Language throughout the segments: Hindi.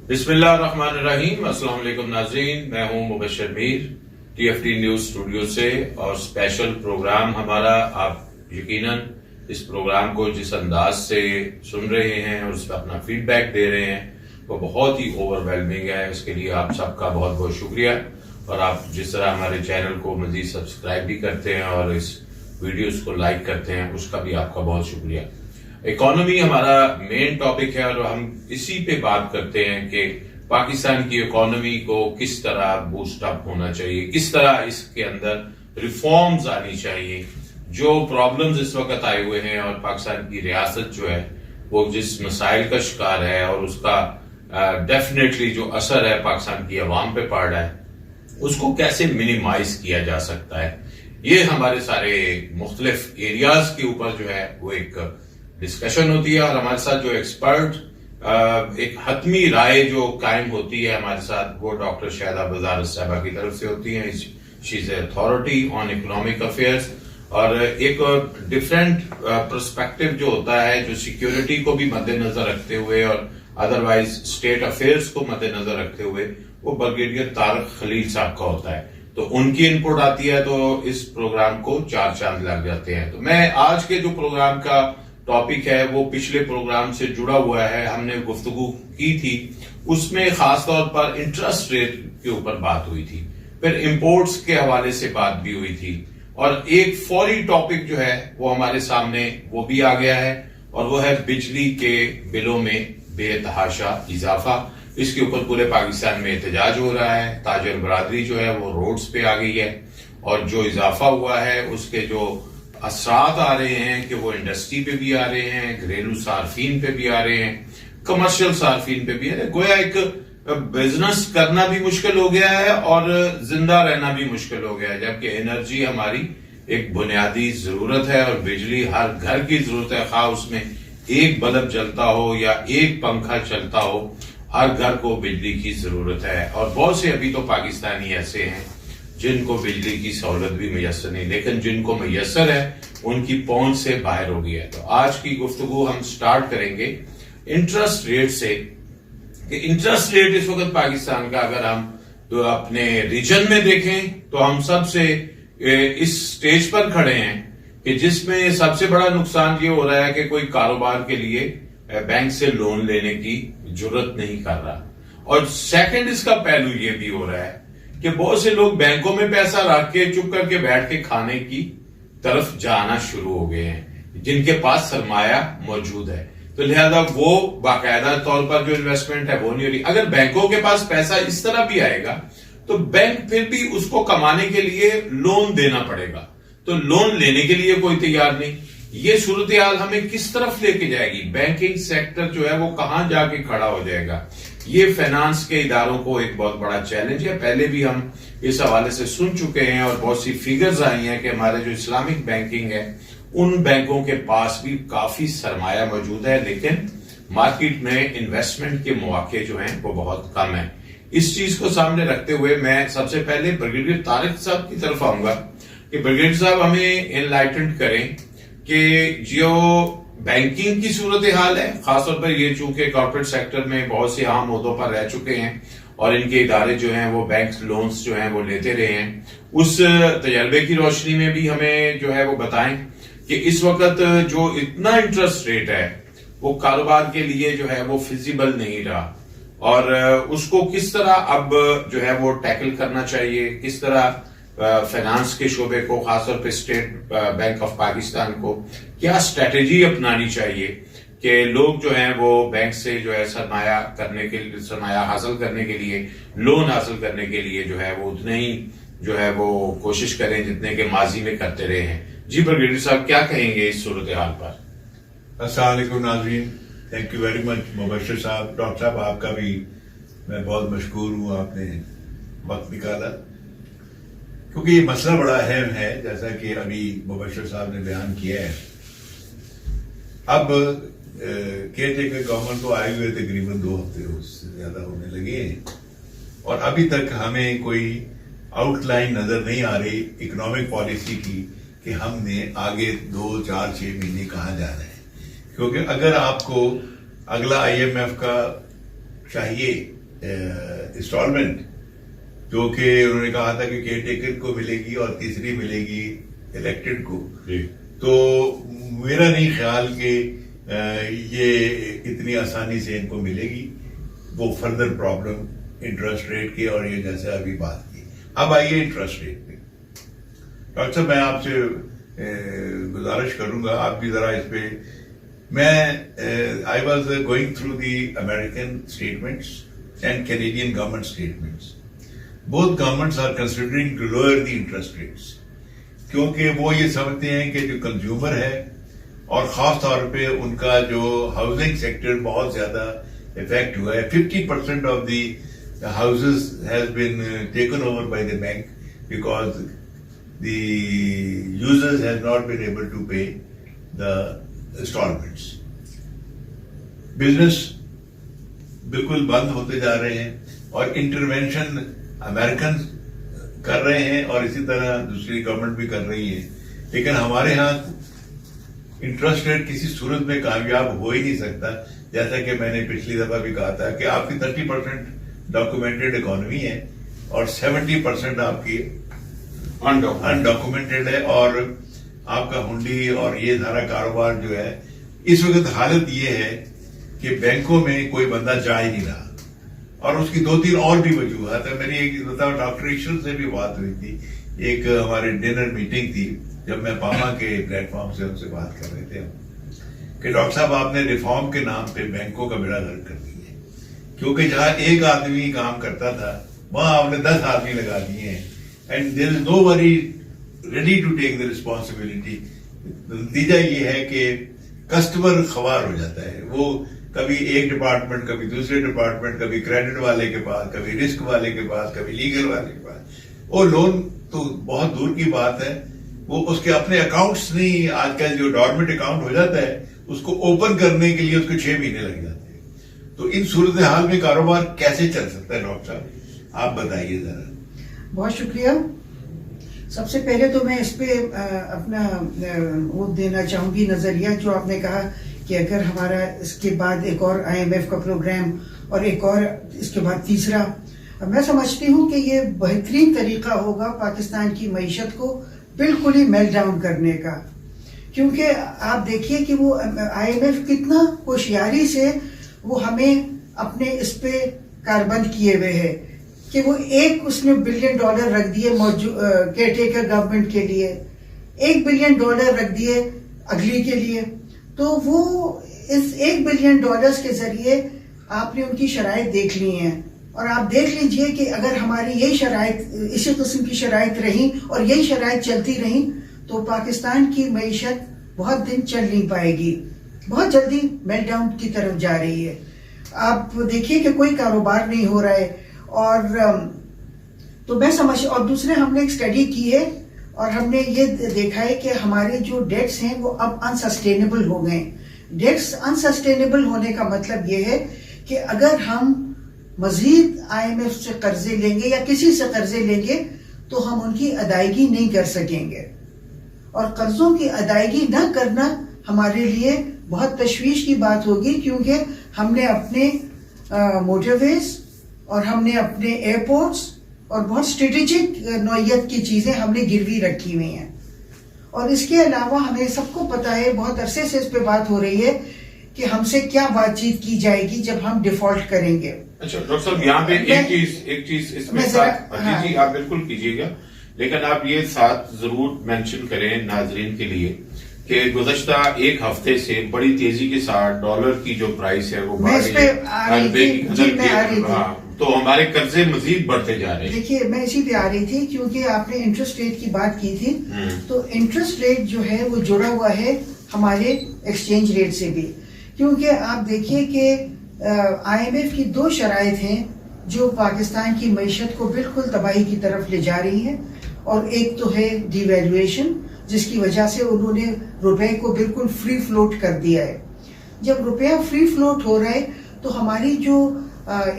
बिस्मिल्लाहिर्रहमानिर्रहीम। अस्सलाम वालेकुम नाज़रीन, मैं हूं Mubashshir Mir TFT news studio से। और स्पेशल प्रोग्राम हमारा, आप यकीनन इस प्रोग्राम को जिस अंदाज से सुन रहे हैं और उस पर अपना फीडबैक दे रहे हैं वो बहुत ही ओवरवेलमिंग है। इसके लिए आप सबका बहुत बहुत शुक्रिया। और आप जिस तरह हमारे चैनल को मजीद सब्सक्राइब भी करते हैं और इस वीडियोस को लाइक करते हैं, उसका भी आपका बहुत शुक्रिया। इकोनॉमी हमारा मेन टॉपिक है और हम इसी पे बात करते हैं कि पाकिस्तान की इकोनॉमी को किस तरह बूस्ट अप होना चाहिए, किस तरह इसके अंदर रिफॉर्म्स आनी चाहिए। जो प्रॉब्लम्स इस वक्त आए हुए हैं और पाकिस्तान की रियासत जो है वो जिस मसाइल का शिकार है और उसका डेफिनेटली जो असर है पाकिस्तान की आवाम पे पड़ रहा है, उसको कैसे मिनिमाइज किया जा सकता है, ये हमारे सारे मुख्तलिफ एरियाज के ऊपर जो है वो एक डिस्कशन होती है। और हमारे साथ जो एक्सपर्ट एक हतमी राय जो कायम होती है हमारे साथ, वो डॉक्टर शाहिदा बज़ार साहबा की तरफ से होती है। She is authority on economic affairs और एक डिफरेंट पर्सपेक्टिव जो होता है, जो सिक्योरिटी को भी मद्देनजर रखते हुए और अदरवाइज स्टेट अफेयर्स को मद्देनजर रखते हुए, वो ब्रिगेडियर तारिक खलील साहब का होता है। तो उनकी इनपुट आती है तो इस प्रोग्राम को चार चांद लग जाते हैं। तो मैं आज के जो प्रोग्राम का टॉपिक है वो पिछले प्रोग्राम से जुड़ा हुआ है, हमने गुफ्तगू की थी, उसमें खासतौर पर इंटरेस्ट रेट के ऊपर बात हुई थी, फिर इंपोर्ट्स के हवाले से बात भी हुई थी और एक फौरी टॉपिक जो है वो हमारे सामने वो भी आ गया है और वो है बिजली के बिलों में बेतहाशा इजाफा। इसके ऊपर पूरे पाकिस्तान में एहतजाज हो रहा है, ताजर बरादरी जो है वो रोड्स पे आ गई है और जो इजाफा हुआ है उसके जो असरात आ रहे हैं कि वो इंडस्ट्री पे भी आ रहे हैं, घरेलू सार्फिन पे भी आ रहे हैं, कमर्शियल सार्फिन पे भी आ रहे हैं। गोया एक बिजनेस करना भी मुश्किल हो गया है और जिंदा रहना भी मुश्किल हो गया है, जबकि एनर्जी हमारी एक बुनियादी जरूरत है और बिजली हर घर की जरूरत है। खा उसमें एक बल्ब जलता हो या एक पंखा चलता हो, हर घर को बिजली की जरूरत है। और बहुत से अभी तो पाकिस्तानी ऐसे हैं जिनको बिजली की सहूलत भी मैसर नहीं, लेकिन जिनको मैसर है उनकी पहुंच से बाहर हो गया है। तो आज की गुफ्तगू हम स्टार्ट करेंगे इंटरेस्ट रेट से कि इंटरेस्ट रेट इस वक्त पाकिस्तान का अगर हम तो अपने रीजन में देखें तो हम सबसे इस स्टेज पर खड़े हैं कि जिसमें सबसे बड़ा नुकसान ये हो रहा है कि कोई कारोबार के लिए बैंक से लोन लेने की जरूरत नहीं कर रहा। और सेकंड इसका पहलू ये भी हो रहा है कि बहुत से लोग बैंकों में पैसा रख के चुप करके बैठ के खाने की तरफ जाना शुरू हो गए हैं, जिनके पास सरमाया मौजूद है। तो लिहाजा वो बाकायदा तौर पर जो इन्वेस्टमेंट है वो नहीं हो रही। अगर बैंकों के पास पैसा इस तरह भी आएगा तो बैंक फिर भी उसको कमाने के लिए लोन देना पड़ेगा, तो लोन लेने के लिए कोई तैयार नहीं। ये सूरत हाल हमें किस तरफ लेके जाएगी? बैंकिंग सेक्टर जो है वो कहां जाके खड़ा हो जाएगा? ये फाइनेंस के इदारों को एक बहुत बड़ा चैलेंज है। पहले भी हम इस हवाले से सुन चुके हैं और बहुत सी फिगर्स आई हैं कि हमारे जो इस्लामिक बैंकिंग है उन बैंकों के पास भी काफी सरमाया मौजूद है, लेकिन मार्केट में इन्वेस्टमेंट के मौके जो हैं वो बहुत कम है। इस चीज को सामने रखते हुए मैं सबसे पहले ब्रिगेडियर तारिक साहब की तरफ आऊंगा कि ब्रिगेडियर साहब हमें एनलाइटेंड करें कि जो बैंकिंग की सूरत हाल है, खासतौर पर ये चूंकि कॉर्पोरेट सेक्टर में बहुत से अहम ओहदों पर रह चुके हैं और इनके इदारे जो हैं वो बैंक लोन्स जो हैं वो लेते रहे हैं, उस तजर्बे की रोशनी में भी हमें जो है वो बताएं कि इस वक्त जो इतना इंटरेस्ट रेट है वो कारोबार के लिए जो है वो फिजिबल नहीं रहा और उसको किस तरह अब जो है वो टैकल करना चाहिए, किस तरह फाइनेंस के शोबे को, खासतौर पर स्टेट बैंक ऑफ पाकिस्तान को क्या स्ट्रेटेजी अपनानी चाहिए कि लोग जो हैं वो बैंक से जो है सरमाया हासिल करने के लिए, लोन हासिल करने के लिए जो है वो उतने ही जो है वो कोशिश करें जितने के माजी में करते रहे हैं। जी ब्रिगेडियर साहब क्या कहेंगे इस सूरत हाल पर? अस्सलाम वालेकुम नाज़रीन, thank you very much Mubashshir साहब। डॉक्टर साहब आपका भी मैं बहुत मशकूर हूँ, आपने वक्त निकाला क्योंकि ये मसला बड़ा अहम है, जैसा कि अभी मुबश्शिर साहब ने बयान किया है। अब केयरटेकर गवर्नमेंट को आए हुए तकरीबन 2 हफ्ते उससे ज्यादा होने लगे हैं और अभी तक हमें कोई आउटलाइन नजर नहीं आ रही इकोनॉमिक पॉलिसी की कि हमने आगे 2, 4, 6 महीने कहाँ जाना है। क्योंकि अगर आपको अगला IMF का चाहिए इंस्टॉलमेंट, जो कि उन्होंने कहा था कि केयर टेकर को मिलेगी और तीसरी मिलेगी इलेक्टेड को, तो मेरा नहीं ख्याल कि ये इतनी आसानी से इनको मिलेगी। वो फर्दर प्रॉब्लम इंटरेस्ट रेट की और ये जैसे अभी बात की। अब आइए इंटरेस्ट रेट पे। डॉक्टर साहब, मैं आपसे गुजारिश करूंगा, आप भी जरा इस पे, मैं I was going through the American statements and Canadian government statements. Both governments are considering to lower the interest rates, क्योंकि वो ये समझते हैं कि जो कंज्यूमर है और खास तौर पे उनका जो हाउसिंग सेक्टर बहुत ज्यादा इफेक्ट हुआ है। 50% of the houses has been taken over by the bank because the users has not been able to pay the instalments. Business बिल्कुल बंद होते जा रहे हैं और इंटरवेंशन अमेरिकन कर रहे हैं और इसी तरह दूसरी गवर्नमेंट भी कर रही है। लेकिन हमारे यहाँ इंटरेस्ट रेट किसी सूरत में कामयाब हो ही नहीं सकता, जैसा कि मैंने पिछली दफा भी कहा था कि आपकी 30% डॉक्यूमेंटेड इकोनॉमी है और 70% आपकी अनडॉक्यूमेंटेड है, और आपका हुंडी और ये सारा कारोबार जो है, इस वक्त हालत ये है कि बैंकों में कोई बंदा जा ही नहीं रहा। और उसकी 2-3 और भी वजूहत है। मेरी एक बताओ, डॉक्टर ईश्वर से भी बात हुई थी, एक हमारे डिनर मीटिंग थी जब मैं पामा के प्लेटफॉर्म से उनसे बात कर रहे थे कि डॉक्टर साहब आपने रिफॉर्म के नाम पे बैंकों का बेड़ा गर्क कर दिया है, क्योंकि जहां एक आदमी काम करता था वहां आपने 10 आदमी लगा दिए हैं and there is nobody ready to take the responsibility. नतीजा ये है कि कस्टमर खवार हो जाता है, वो कभी एक डिपार्टमेंट, कभी दूसरे डिपार्टमेंट, कभी क्रेडिट वाले के पास, कभी रिस्क वाले के पास, कभी लीगल वाले के पास। वो लोन तो बहुत दूर की बात है, वो उसके अपने अकाउंट्स नहीं, आजकल जो डॉर्मेंट अकाउंट हो जाता है उसको ओपन करने के लिए उसको 6 महीने लग जाते हैं। तो इन सूरत हाल में कारोबार कैसे चल सकता है डॉक्टर साहब, आप बताइए जरा। बहुत शुक्रिया। सबसे पहले तो मैं इस पे अपना वो देना चाहूंगी नजरिया, जो आपने कहा कि अगर हमारा इसके बाद एक और IMF का प्रोग्राम और एक और इसके बाद तीसरा, मैं समझती हूँ कि ये बेहतरीन तरीका होगा पाकिस्तान की मईशत को बिल्कुल ही मेल्ट डाउन करने का। क्योंकि आप देखिए कि वो IMF कितना होशियारी से वो हमें अपने इस पे कारबंद किए हुए है कि वो उसने $1 बिलियन रख दिए केयरटेकर गवर्नमेंट के लिए, $1 बिलियन रख दिए अगली के लिए। तो वो इस $1 बिलियन के जरिए आपने उनकी शराइत देख ली हैं, और आप देख लीजिए कि अगर हमारी यही शराइत, इसी किस्म की शराइत रही और यही शराइत चलती रही तो पाकिस्तान की मईशत बहुत दिन चल नहीं पाएगी, बहुत जल्दी मेल्टडाउन की तरफ जा रही है। आप देखिए कि कोई कारोबार नहीं हो रहा है, और तो मैं समझ, और दूसरे हमने एक स्टडी की है और हमने ये देखा है कि हमारे जो डेट्स हैं वो अब अनसस्टेनेबल हो गए। डेट्स अनसस्टेनेबल होने का मतलब ये है कि अगर हम मजीद IMF से कर्जे लेंगे या किसी से कर्जे लेंगे तो हम उनकी अदायगी नहीं कर सकेंगे, और कर्जों की अदायगी न करना हमारे लिए बहुत तशवीश की बात होगी, क्योंकि हमने अपने मोटरवेज और हमने अपने एयरपोर्ट्स और बहुत स्ट्रेटेजिक नौयत की चीजें हमने गिरवी रखी हुई हैं। और इसके अलावा हमें सबको पता है, बहुत अरसे से इस पे बात हो रही है कि हमसे क्या बातचीत की जाएगी जब हम डिफॉल्ट करेंगे। अच्छा डॉक्टर साहब, यहाँ पे एक चीज इसमें साथ जी आप बिल्कुल कीजिएगा, लेकिन आप ये साथ जरूर मेंशन करें नाजरीन के लिए कि गुज़श्ता एक हफ्ते से बड़ी तेजी के साथ डॉलर की जो प्राइस है वो बढ़ रही है, तो हमारे कर्जे मजीद बढ़ते जा रहे हैं। देखिए, मैं इसी पे आ रही थी क्योंकि आपने इंटरेस्ट रेट की बात की थी, तो इंटरेस्ट रेट जो है वो जुड़ा हुआ है हमारे एक्सचेंज रेट से भी, क्योंकि आप देखिए कि IMF की 2 शराइत हैं जो पाकिस्तान की मईशत को बिल्कुल तबाही की तरफ ले जा रही हैं, और एक तो है डिवैल्यूएशन, जिसकी वजह से उन्होंने रुपए को बिल्कुल फ्री फ्लोट कर दिया है। जब रुपया फ्री फ्लोट हो रहा है तो हमारी जो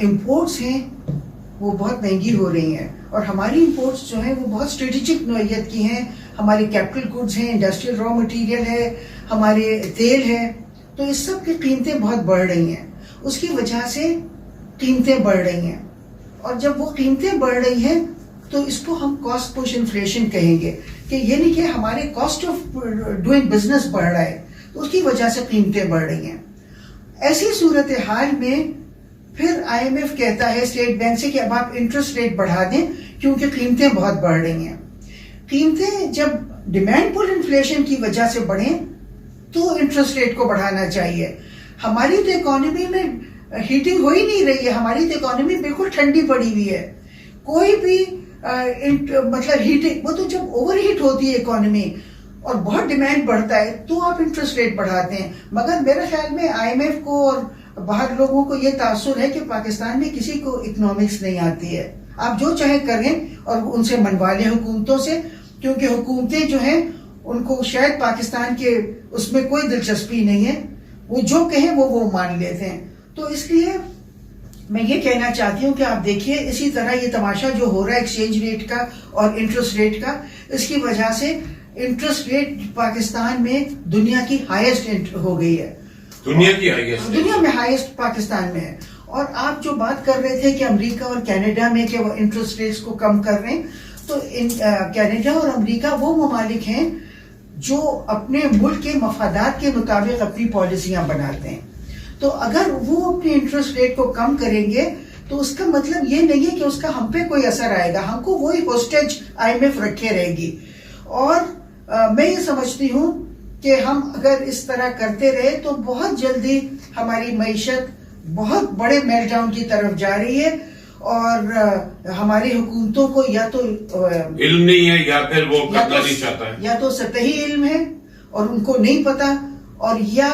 इंपोर्ट्स हैं वो बहुत महंगी हो रही हैं, और हमारी इंपोर्ट्स जो हैं वो बहुत स्ट्रेटेजिक नौयत की हैं। हमारे कैपिटल गुड्स हैं, इंडस्ट्रियल रॉ मटेरियल है, हमारे तेल है, तो इस सब की कीमतें बहुत बढ़ रही हैं। उसकी वजह से कीमतें बढ़ रही हैं, और जब वो कीमतें बढ़ रही हैं तो इसको हम कॉस्ट पुश इन्फ्लेशन कहेंगे, कि ये नहीं कि हमारे कॉस्ट ऑफ डूइंग बिजनेस बढ़ रहा है तो उसकी वजह से कीमतें बढ़ रही हैं। ऐसी सूरत हाल में फिर IMF कहता है स्टेट बैंक से कि अब आप इंटरेस्ट रेट बढ़ा दें क्योंकि कीमतें बहुत बढ़ रही हैं। कीमतें जब डिमांड पुल इन्फ्लेशन की वजह से बढ़े तो इंटरेस्ट रेट को बढ़ाना चाहिए। हमारी तो इकोनॉमी में हीटिंग हो ही नहीं रही है, हमारी तो इकोनॉमी बिल्कुल ठंडी पड़ी हुई है। कोई भी मतलब हीटिंग, वो तो जब ओवर हीट होती है इकोनॉमी और बहुत डिमांड बढ़ता है तो आप इंटरेस्ट रेट बढ़ाते हैं। मगर मेरे ख्याल में IMF को और बाहर लोगों को ये तासुर है कि पाकिस्तान में किसी को इकोनॉमिक्स नहीं आती है। आप जो चाहे करें और उनसे मनवा लें हुकूमतों से, क्योंकि हुकूमतें जो हैं उनको शायद पाकिस्तान के उसमें कोई दिलचस्पी नहीं है, वो जो कहें वो मान लेते हैं। तो इसलिए मैं ये कहना चाहती हूँ कि आप देखिए इसी तरह ये तमाशा जो हो रहा है एक्सचेंज रेट का और इंटरेस्ट रेट का, इसकी वजह से इंटरेस्ट रेट पाकिस्तान में दुनिया की हाईएस्ट हो गई है, दुनिया में हाईएस्ट पाकिस्तान में है। और आप जो बात कर रहे थे कि अमेरिका और कनाडा में कि वो इंटरेस्ट रेट्स को कम कर रहे हैं, तो कनाडा और अमेरिका वो ममालिक हैं जो अपने मुल्क के मफादात के मुताबिक अपनी पॉलिसियां बनाते हैं। तो अगर वो अपने इंटरेस्ट रेट को कम करेंगे तो उसका मतलब ये नहीं है कि उसका हम पे कोई असर आएगा, हमको वही होस्टेज IMF रखे रहेगी। और मैं ये समझती हूँ कि हम अगर इस तरह करते रहे तो बहुत जल्दी हमारी मईशत बहुत बड़े मेल्टडाउन की तरफ जा रही है, और हमारी हुकूमतों को या तो इल्म नहीं है या फिर वो करना नहीं चाहता है, या तो सतही इल्म है और उनको नहीं पता, और या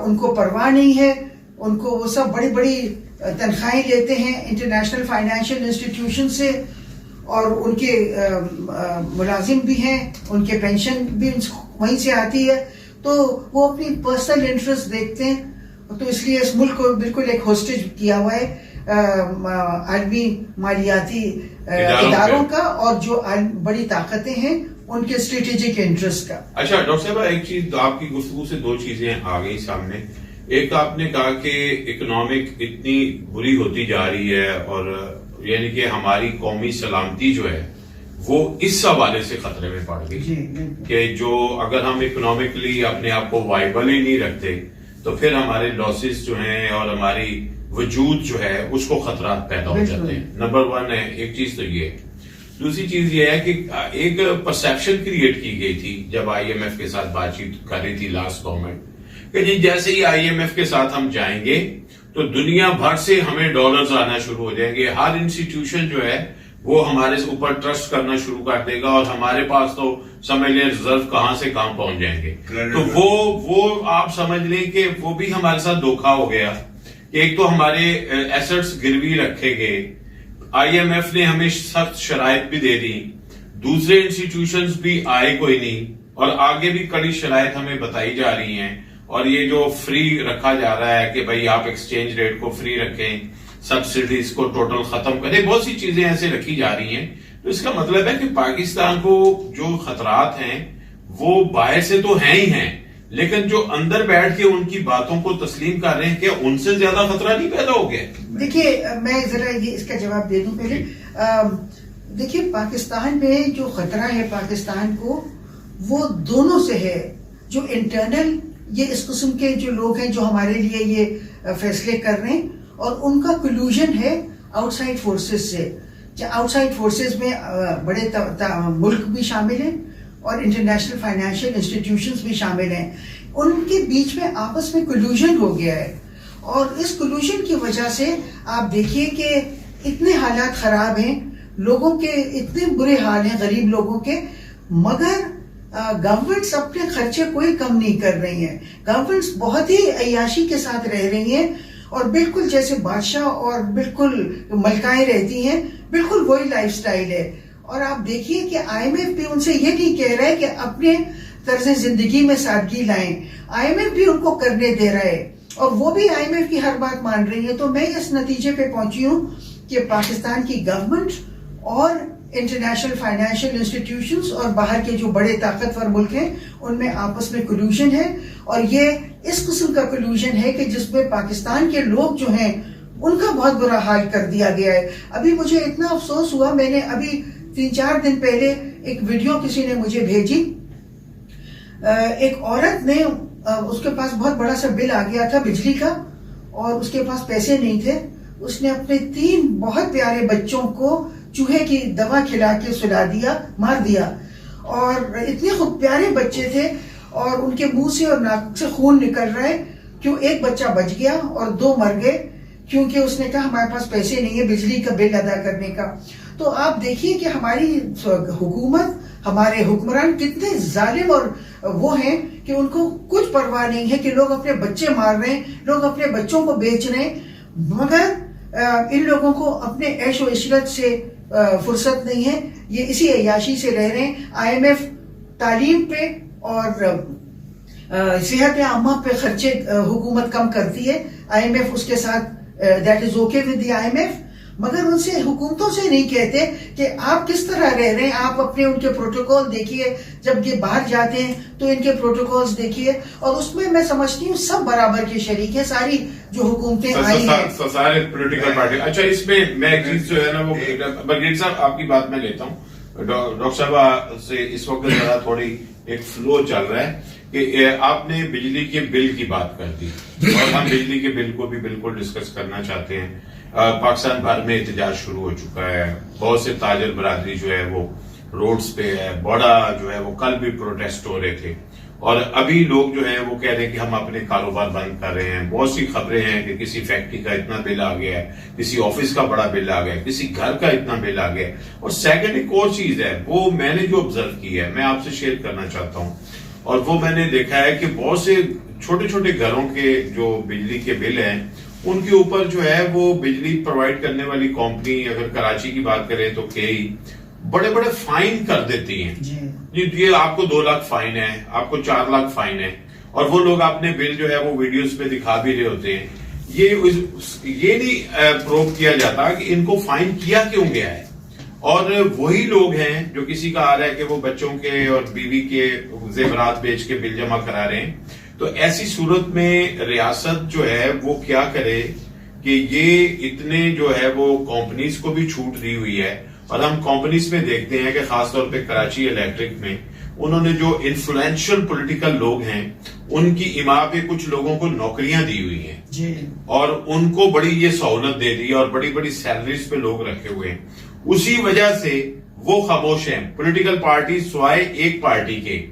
उनको परवाह नहीं है। उनको वो सब बड़ी बड़ी तनख्वाहें लेते हैं इंटरनेशनल फाइनेंशियल इंस्टीट्यूशन से, और उनके मुलाजिम भी हैं, उनके पेंशन भी वहीं से आती है, तो वो अपनी पर्सनल इंटरेस्ट देखते हैं। तो इसलिए इस मुल्क को बिल्कुल एक होस्टेज किया हुआ है आलमी मालियाती इदारों का, और जो बड़ी ताकतें हैं उनके स्ट्रेटेजिक इंटरेस्ट का। अच्छा डॉक्टर साहब, एक चीज आपकी गुफ्तगू से दो चीजें आ गई सामने। एक तो आपने कहा कि इकोनॉमिक इतनी बुरी होती जा रही है, और यानी कि हमारी कौमी सलामती जो है वो इस हवाले से खतरे में पड़ गई कि जो अगर हम इकोनॉमिकली अपने आप को वाइबल ही नहीं रखते तो फिर हमारे लॉसेस जो हैं और हमारी वजूद जो है उसको खतरा पैदा हो जाते हैं। नंबर 1 है, एक चीज तो ये। दूसरी चीज ये है कि एक परसेप्शन क्रिएट की गई थी जब IMF के साथ बातचीत कर रही थी लास्ट गवर्नमेंट, कि जी जैसे ही IMF के साथ हम जाएंगे तो दुनिया भर से हमें डॉलर्स आना शुरू हो जाएंगे, हर इंस्टीट्यूशन जो है वो हमारे ऊपर ट्रस्ट करना शुरू कर देगा, और हमारे पास तो समझ लें रिजर्व कहां से कहां पहुंच जाएंगे। तो वो आप समझ लें कि वो भी हमारे साथ धोखा हो गया। एक तो हमारे एसेट्स गिरवी रखे गए, IMF ने हमें सख्त शराइत भी दे दी, दूसरे इंस्टीट्यूशंस भी आए कोई नहीं, और आगे भी कड़ी शराइत हमें बताई जा रही हैं। और ये जो फ्री रखा जा रहा है कि भाई आप एक्सचेंज रेट को फ्री रखें, सब्सिडीज को टोटल खत्म करें, बहुत सी चीजें ऐसे रखी जा रही हैं। तो इसका मतलब है कि पाकिस्तान को जो खतरात हैं वो बाहर से तो हैं ही हैं, लेकिन जो अंदर बैठ के उनकी बातों को तस्लीम कर रहे हैं, क्या उनसे ज्यादा खतरा नहीं पैदा हो गया? देखिए मैं जरा ये इसका जवाब दे दूं पहले। देखिए पाकिस्तान में जो खतरा है पाकिस्तान को, वो दोनों से है। जो इंटरनल ये इस किस्म के जो लोग हैं जो हमारे लिए ये फैसले कर रहे हैं, और उनका कोल्यूजन है आउटसाइड फोर्सेस से। आउटसाइड फोर्सेस में बड़े मुल्क भी शामिल हैं और इंटरनेशनल फाइनेंशियल इंस्टीट्यूशंस भी शामिल हैं। उनके बीच में आपस में कोल्यूजन हो गया है, और इस कोल्यूजन की वजह से आप देखिए कि इतने हालात खराब हैं, लोगों के इतने बुरे हाल हैं गरीब लोगों के, मगर गवर्नमेंट्स अपने खर्चे कोई कम नहीं कर रही हैं। गवर्नमेंट्स बहुत ही अय्याशी के साथ रह रही हैं, और बिल्कुल जैसे बादशाह और बिल्कुल मलकाएं रहती हैं, बिल्कुल वही लाइफस्टाइल है। और आप देखिए कि IMF भी उनसे ये नहीं कह रहा है कि अपने तर्ज जिंदगी में सादगी लाएं, IMF भी उनको करने दे रहा है, और वो भी IMF की हर बात मान रही है। तो मैं इस नतीजे पे पहुंची हूं कि पाकिस्तान की गवर्नमेंट और इंटरनेशनल फाइनेंशियल इंस्टीट्यूशंस और बाहर के जो बड़े ताकतवर मुल्क हैं उनमें आपस में कोल्यूजन है, और ये इस किस्म का कोल्यूजन है कि जिसमें पाकिस्तान के लोग जो हैं उनका बहुत बुरा हाल कर दिया गया है। अभी मुझे इतना अफसोस हुआ, मैंने अभी 3-4 दिन पहले एक वीडियो किसी ने मुझे भेजी। एक औरत ने, उसके पास बहुत बड़ा सा बिल आ गया था बिजली का और उसके पास पैसे नहीं थे। उसने अपने 3 बहुत प्यारे बच्चों को चूहे की दवा खिला के सुला दिया, मार दिया। और इतने खूब प्यारे बच्चे थे और उनके मुंह से और नाक से खून निकल रहा है। क्यों? एक बच्चा बच गया और 2 मर गए, क्योंकि उसने कहा हमारे पास पैसे नहीं है बिजली का बिल अदा करने का। तो आप देखिए कि हमारी हुकूमत, हमारे हुक्मरान कितने जालिम और वो हैं कि उनको कुछ परवाह नहीं है कि लोग अपने बच्चे मार रहे हैं, लोग अपने बच्चों को बेच रहे हैं, मगर इन लोगों को अपने ऐश व इशरत से फुर्सत नहीं है। ये इसी अय्याशी से रह रहे हैं। IMF तालीम पे और सेहत आमा पे खर्चे हुकूमत कम करती है। IMF उसके साथ that is okay with the IMF, मगर उनसे, हुकूमतों से नहीं कहते कि आप किस तरह रह रहे हैं। आप अपने उनके प्रोटोकॉल देखिए, जब ये बाहर जाते हैं तो इनके प्रोटोकॉल्स देखिए, और उसमें मैं समझती हूँ सब बराबर के शरीक है, सारी जो हुकूमतें आई हैं सारे पॉलिटिकल पार्टी। अच्छा, इसमें मैं एक चीज जो है ना वो बगेट साहब आपकी बात में लेता हूँ। डॉक्टर साहब से इस वक्त जरा थोड़ी एक फ्लो चल रहा है कि आपने बिजली के बिल की बात कर दी और हम बिजली के बिल को भी बिल्कुल डिस्कस करना चाहते हैं। पाकिस्तान भर में एहतजाज शुरू हो चुका है, बहुत से ताजर बरादरी जो है वो रोड्स पे है, बड़ा जो है वो कल भी प्रोटेस्ट हो रहे थे और अभी लोग जो है वो कह रहे हैं कि हम अपने कारोबार बंद कर रहे हैं। बहुत सी खबरें हैं कि किसी फैक्ट्री का इतना बिल आ गया है, किसी ऑफिस का बड़ा बिल आ गया है, किसी घर का इतना बिल आ गया है। और सेकंड एक और चीज है, वो मैंने जो ऑब्जर्व की है मैं आपसे शेयर करना चाहता हूं, और वो मैंने देखा है कि बहुत से छोटे छोटे घरों के जो बिजली के बिल हैं उनके ऊपर जो है वो बिजली प्रोवाइड करने वाली कंपनी, अगर कराची की बात करें तो KE बड़े बड़े फाइन कर देती हैं जी, ये आपको 2 लाख फाइन है, आपको 4 लाख फाइन है, और वो लोग अपने बिल जो है वो वीडियोस पे दिखा भी रहे होते हैं। ये नहीं प्रूव किया जाता कि इनको फाइन किया क्यों गया है। और वही लोग हैं जो किसी का आ रहा है कि वो बच्चों के और बीवी के जेवरात बेच के बिल जमा करा रहे हैं। तो ऐसी सूरत में रियासत जो है वो क्या करे कि ये इतने जो है वो कंपनीज को भी छूट दी हुई है, और हम कंपनीज में देखते हैं कि खासतौर पे कराची इलेक्ट्रिक में उन्होंने जो इन्फ्लुएंशियल पॉलिटिकल लोग हैं उनकी इमा पे कुछ लोगों को नौकरियां दी हुई हैं जी, और उनको बड़ी ये सहूलत दे दी और बड़ी बड़ी सैलरीज पे लोग रखे हुए हैं। उसी वजह से वो खामोश हैं। पॉलिटिकल पार्टी स्वाय एक पार्टी के,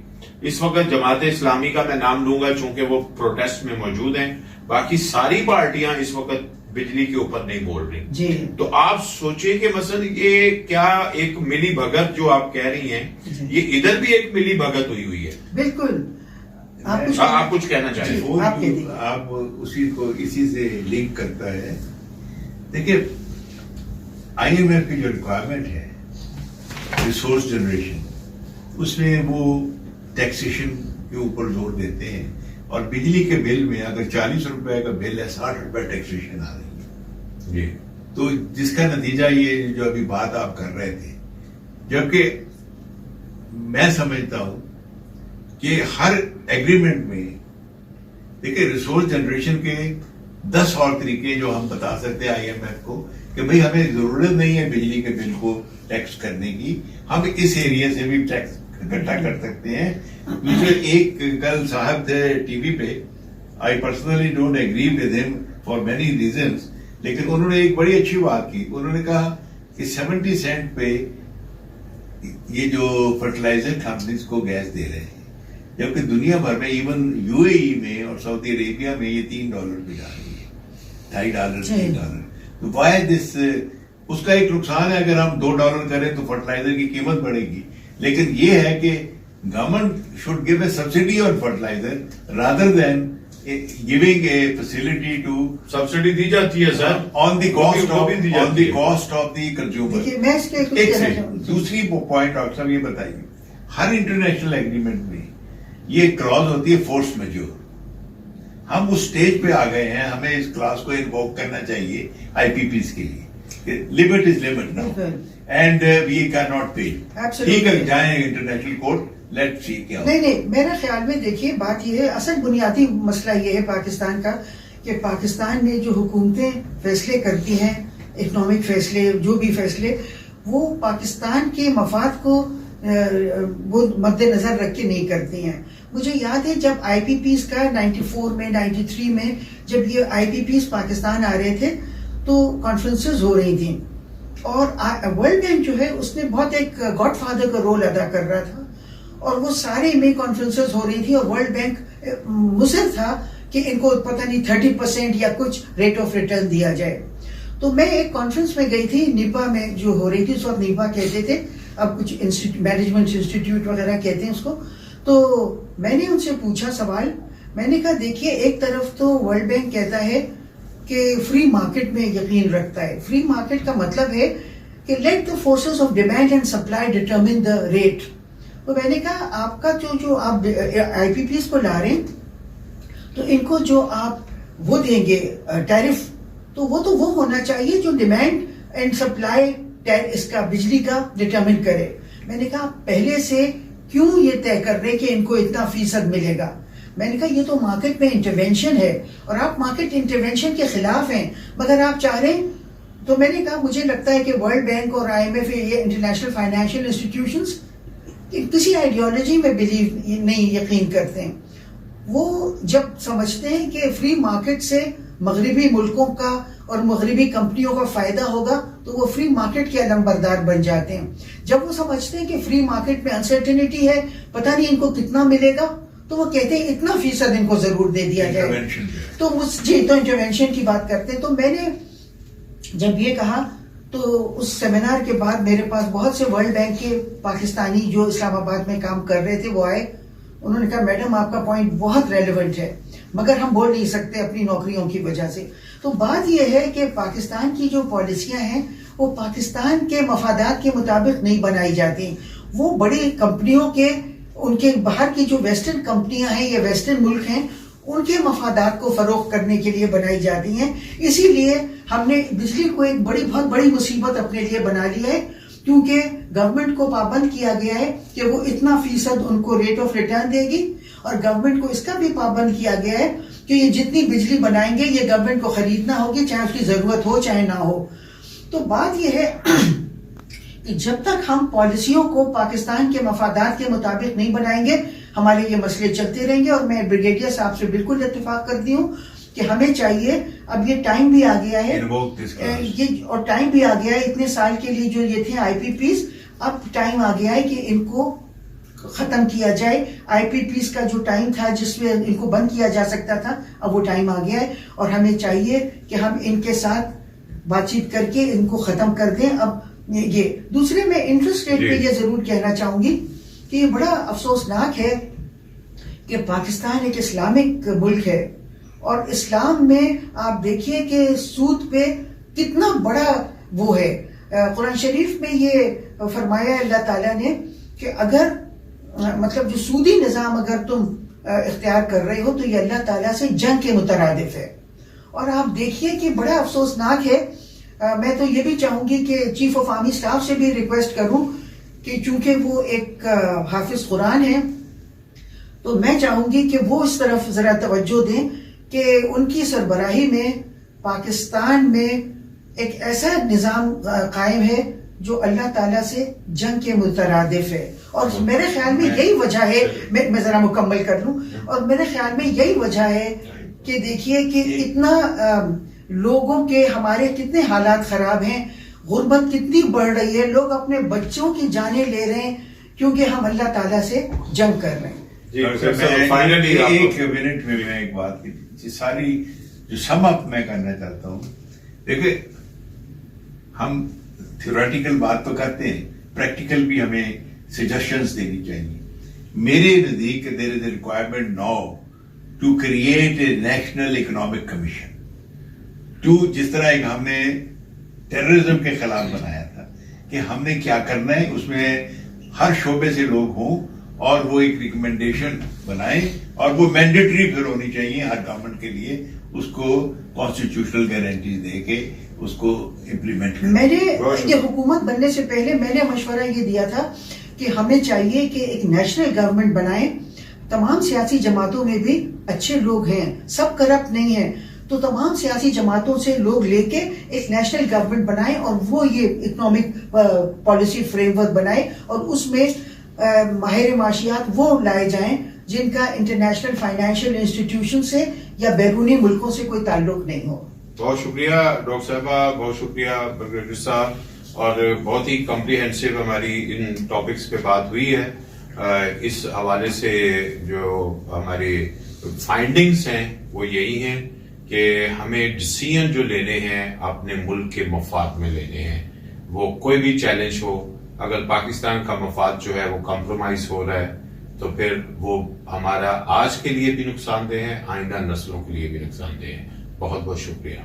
इस वक्त जमात इस्लामी का मैं नाम लूंगा चूंकि वो प्रोटेस्ट में मौजूद हैं, बाकी सारी पार्टियां इस वक्त बिजली के ऊपर नहीं बोल रही जी। तो आप सोचिए कि मसलन ये क्या एक मिली भगत जो आप कह रही हैं, ये इधर भी एक मिली भगत हुई है। बिल्कुल। आप कुछ कहना चाहिए? आप उसी को इसी से लिंक करता है। देखिए, IMF की जो रिक्वायरमेंट है रिसोर्स जनरेशन, उसमें वो टैक्सेशन के ऊपर जोर देते हैं, और बिजली के बिल में अगर 40 रुपए का बिल है 60 रुपए टैक्सेशन आ रही है जी। तो जिसका नतीजा ये जो अभी बात आप कर रहे थे, जबकि मैं समझता हूं कि हर एग्रीमेंट में देखिए रिसोर्स जनरेशन के 10 और तरीके जो हम बता सकते हैं IMF को कि भाई हमें जरूरत नहीं है बिजली के बिल को टैक्स करने की, हम इस एरिया से भी टैक्स इकट्ठा कर सकते हैं। मुझे एक कल साहब थे टीवी पे, I personally don't agree with him for many reasons, लेकिन उन्होंने एक बड़ी अच्छी बात की। उन्होंने कहा कि 70 सेंट पे ये जो फर्टिलाइजर कंपनीज को गैस दे रहे हैं, जबकि दुनिया भर में इवन UAE में और सऊदी अरेबिया में ये $3 पे जा रही है, $2.5 $3। तो वाई दिस, उसका एक नुकसान है, अगर हम $2 करें तो फर्टिलाइजर की कीमत बढ़ेगी, लेकिन ये है कि government should give a subsidy on fertiliser rather than giving a facility to. Subsidy दी जाती है sir on the cost of the consumer. दूसरी पॉइंट डॉक्टर साहब ये बताइए, हर इंटरनेशनल एग्रीमेंट में ये क्लॉज होती है फोर्स मेजोर। हम उस स्टेज पे आ गए हैं, हमें इस क्लास को इन्वोक करना चाहिए IPPs के लिए। Limit is limit now and we can not pay. ठीक है, जाए इंटरनेशनल कोर्ट, लेट्स सी क्या। नहीं, मेरे ख्याल में देखिए बात ये है, असल बुनियादी मसला ये है पाकिस्तान का कि पाकिस्तान में जो हुकूमतें फैसले करती हैं, इकनॉमिक फैसले, जो भी फैसले, वो पाकिस्तान के मफाद को वो मद्देनजर रख के नहीं करती हैं। मुझे याद है जब IPPs का 94 में 93 में जब ये IPPs पाकिस्तान आ रहे थे तो कॉन्फ्रेंसेस हो रही थी और वर्ल्ड बैंक जो है उसने बहुत एक गॉडफादर का रोल अदा कर रहा था और वो सारे में कॉन्फ्रेंसेस हो रही थी और वर्ल्ड बैंक मुसर था कि इनको पता नहीं 30% या कुछ रेट ऑफ रिटर्न दिया जाए। तो मैं एक कॉन्फ्रेंस में गई थी निपा में जो हो रही थी, उस वक्त निपा कहते थे, अब कुछ मैनेजमेंट इंस्टीट्यूट वगैरह कहते हैं उसको। तो मैंने उनसे पूछा सवाल, मैंने कहा देखिए एक तरफ तो वर्ल्ड बैंक कहता है कि फ्री मार्केट में यकीन रखता है। फ्री मार्केट का मतलब है कि let the forces of demand and supply determine the rate. तो मैंने कहा आपका जो आप IPPs को ला रहे हैं तो इनको जो आप वो देंगे टैरिफ, तो वो होना चाहिए जो डिमांड एंड सप्लाई इसका बिजली का डिटरमिन करे। मैंने कहा पहले से क्यों ये तय कर रहे कि इनको इतना फीसद मिलेगा। मैंने कहा ये तो मार्केट में इंटरवेंशन है और आप मार्केट इंटरवेंशन के खिलाफ हैं, मगर आप चाह रहे हैं। तो मैंने कहा मुझे लगता है कि वर्ल्ड बैंक और IMF ये इंटरनेशनल फाइनेंशियल इंस्टीट्यूशंस किसी आइडियोलॉजी में बिलीव नहीं यकीन करते हैं। वो जब समझते हैं कि फ्री मार्केट से मगरिबी मुल्कों का और मगरिबी कंपनियों का फायदा होगा तो वो फ्री मार्केट के अलंबरदार बन जाते हैं। जब वो समझते हैं कि फ्री मार्केट में अनसर्टेनिटी है, पता नहीं इनको कितना मिलेगा, तो वो कहते हैं इतना फीसद इनको जरूर दे दिया जाए। तो मुझे तो इंटरवेंशन की बात करते हैं। तो मैंने जब ये कहा तो उस सेमिनार के बाद मेरे पास बहुत से वर्ल्ड बैंक के पाकिस्तानी जो इस्लामाबाद में काम कर रहे थे वो आए। उन्होंने कहा मैडम आपका पॉइंट बहुत रेलेवेंट है, मगर हम बोल नहीं सकते अपनी नौकरियों की वजह से। तो बात यह है कि पाकिस्तान की जो पॉलिसियां हैं वो पाकिस्तान के मफादात के मुताबिक नहीं बनाई जाती। वो बड़ी कंपनियों के, उनके बाहर की जो वेस्टर्न कंपनियां हैं या वेस्टर्न मुल्क हैं, उनके मफादात को फरोख्त करने के लिए बनाई जाती हैं। इसीलिए हमने बिजली को एक बहुत बड़ी मुसीबत अपने लिए बना ली है, क्योंकि गवर्नमेंट को पाबंद किया गया है कि वो इतना फीसद उनको रेट ऑफ रिटर्न देगी और गवर्नमेंट को इसका भी पाबंद किया गया है कि ये जितनी बिजली बनाएंगे ये गवर्नमेंट को खरीदना होगी, चाहे उसकी जरूरत हो चाहे ना हो। तो बात यह है कि जब तक हम पॉलिसियों को पाकिस्तान के मफादात के मुताबिक नहीं बनाएंगे हमारे ये मसले चलते रहेंगे। और मैं ब्रिगेडियर साहब से बिल्कुल इत्तेफाक करती हूँ कि हमें चाहिए, अब ये टाइम भी आ गया है, ये और टाइम भी आ गया है, इतने साल के लिए जो ये थे IPPs, अब टाइम आ गया है कि इनको खत्म किया जाए। IPPs का जो टाइम था जिसमें इनको बंद किया जा सकता था, अब वो टाइम आ गया है और हमें चाहिए कि हम इनके साथ बातचीत करके इनको खत्म कर दें। अब ये दूसरे में इंटरेस्ट रेट पे ये जरूर कहना चाहूंगी कि ये बड़ा अफसोसनाक है कि पाकिस्तान एक इस्लामिक मुल्क है और इस्लाम में आप देखिए कि सूद पे कितना बड़ा वो है। कुरान शरीफ में ये फरमाया अल्लाह ताला ने कि अगर मतलब जो सूदी निज़ाम अगर तुम इख्तियार कर रहे हो तो ये अल्लाह ताला से जंग के मुतरादिफ है। और आप देखिए कि बड़ा अफसोसनाक है। मैं तो ये भी चाहूंगी कि चीफ ऑफ आर्मी स्टाफ से भी रिक्वेस्ट करूं कि चूंकि वो एक हाफिज कुरान है तो मैं चाहूंगी कि वो इस तरफ जरा तवज्जो दें कि उनकी सरबराही में पाकिस्तान में एक ऐसा निज़ाम कायम है जो अल्लाह ताला से जंग के मुतरादिफ है। और मेरे ख्याल में यही वजह है, मैं जरा मुकम्मल कर लूं, और मेरे ख्याल में यही वजह है कि देखिए कि इतना लोगों के हमारे कितने हालात खराब हैं, गुर्बत कितनी बढ़ रही है, लोग अपने बच्चों की जानें ले रहे हैं क्योंकि हम अल्लाह ताला से जंग कर रहे हैं। फाइनली एक मिनट में मैं एक बात की सारी जो सम अप मैं करना चाहता हूँ। देखिए हम थ्योरेटिकल बात तो करते हैं, प्रैक्टिकल भी हमें सजेशंस देनी चाहिए। मेरे नजदीक there is a requirement now to create a national economic commission to, जिस तरह एक हमने टेररिज्म के खिलाफ बनाया था कि हमने क्या करना है, उसमें हर शोबे से लोग हों और वो एक रिकमेंडेशन बनाए और वो मैंडेटरी फिर होनी चाहिए हर गवर्नमेंट के लिए, उसको कॉन्स्टिट्यूशनल गारंटी दे के उसको इम्प्लीमेंट करें। मैंने ये हुकूमत बनने से पहले मैंने मशवरा ये दिया था कि हमें चाहिए कि एक नेशनल गवर्नमेंट बनाए। तमाम सियासी जमातों में भी अच्छे लोग हैं, सब करप्ट नहीं है, तो तमाम सियासी जमातों से लोग लेके एक नेशनल गवर्नमेंट बनाए और वो ये इकोनॉमिक पॉलिसी फ्रेमवर्क बनाए और उसमें माहिर माशियात वो लाए जाएं जिनका इंटरनेशनल फाइनेंशियल इंस्टीट्यूशन से या बैरूनी मुल्कों से कोई ताल्लुक नहीं हो। बहुत शुक्रिया डॉक्टर साहबा, बहुत शुक्रिया बगरेटर साहब, और बहुत ही कॉम्प्रिहेंसिव हमारी इन टॉपिक्स पे बात हुई है। इस हवाले से जो हमारी फाइंडिंग्स हैं वो यही हैं कि हमें डिसीजन जो लेने हैं अपने मुल्क के मफाद में लेने हैं। वो कोई भी चैलेंज हो, अगर पाकिस्तान का मफाद जो है वो कॉम्प्रोमाइज हो रहा है तो फिर वो हमारा आज के लिए भी नुकसानदेह है, आइंदा नस्लों के लिए भी नुकसानदेह है। बहुत बहुत शुक्रिया।